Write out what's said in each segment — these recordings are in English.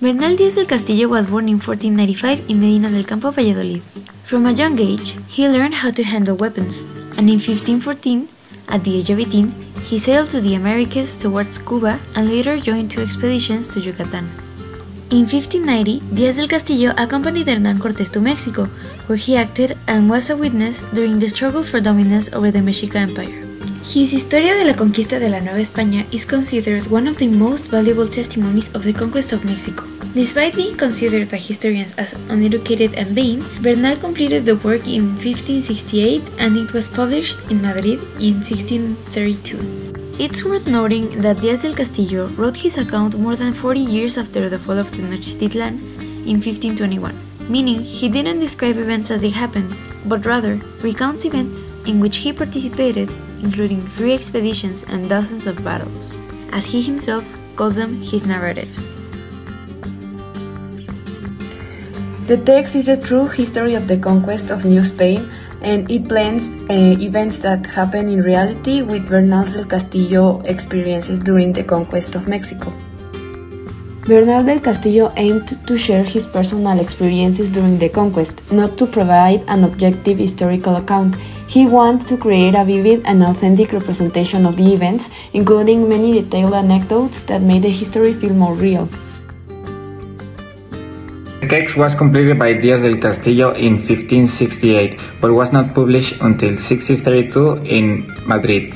Bernal Díaz del Castillo was born in 1495 in Medina del Campo, Valladolid. From a young age, he learned how to handle weapons, and in 1514, at the age of 18, he sailed to the Americas towards Cuba and later joined 2 expeditions to Yucatan. In 1590, Díaz del Castillo accompanied Hernán Cortés to Mexico, where he acted and was a witness during the struggle for dominance over the Mexica Empire. His Historia de la Conquista de la Nueva España is considered one of the most valuable testimonies of the conquest of Mexico. Despite being considered by historians as uneducated and vain, Bernal completed the work in 1568 and it was published in Madrid in 1632. It's worth noting that Díaz del Castillo wrote his account more than 40 years after the fall of Tenochtitlan in 1521, meaning he didn't describe events as they happened, but rather recounts events in which he participated, including 3 expeditions and dozens of battles, as he himself calls them his narratives. The text is a true history of the conquest of New Spain, and it blends events that happen in reality with Bernal del Castillo experiences during the conquest of Mexico. Bernal del Castillo aimed to share his personal experiences during the conquest, not to provide an objective historical account. He wanted to create a vivid and authentic representation of the events, including many detailed anecdotes that made the history feel more real. The text was completed by Díaz del Castillo in 1568, but was not published until 1632 in Madrid.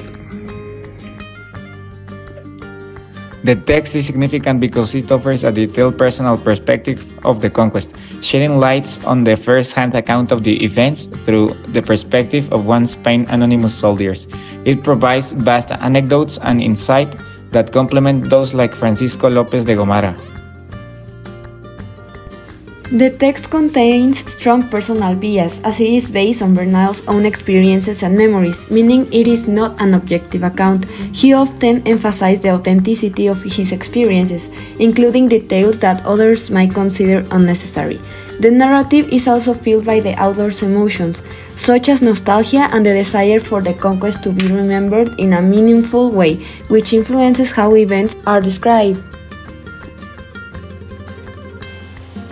The text is significant because it offers a detailed personal perspective of the conquest, shedding light on the first-hand account of the events through the perspective of one Spain anonymous soldiers. It provides vast anecdotes and insight that complement those like Francisco López de Gomara. The text contains strong personal bias, as it is based on Bernal's own experiences and memories, meaning it is not an objective account. He often emphasized the authenticity of his experiences, including details that others might consider unnecessary. The narrative is also filled by the author's emotions, such as nostalgia and the desire for the conquest to be remembered in a meaningful way, which influences how events are described.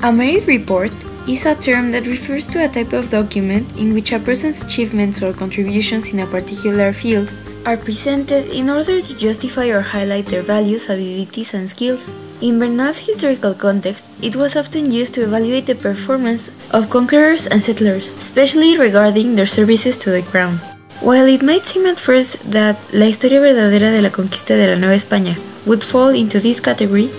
A merit report is a term that refers to a type of document in which a person's achievements or contributions in a particular field are presented in order to justify or highlight their values, abilities, and skills. In Bernal's historical context, it was often used to evaluate the performance of conquerors and settlers, especially regarding their services to the crown. While it might seem at first that La Historia Verdadera de la Conquista de la Nueva España would fall into this category,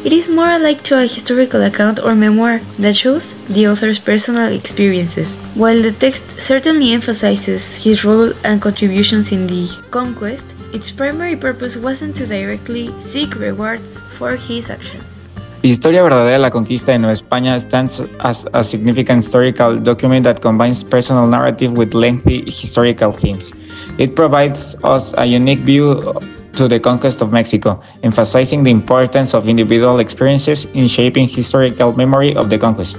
it is more alike to a historical account or memoir that shows the author's personal experiences. While the text certainly emphasizes his role and contributions in the conquest, its primary purpose wasn't to directly seek rewards for his actions. Historia Verdadera de la Conquista de Nueva España stands as a significant historical document that combines personal narrative with lengthy historical themes. It provides us a unique view to the conquest of Mexico, emphasizing the importance of individual experiences in shaping historical memory of the conquest.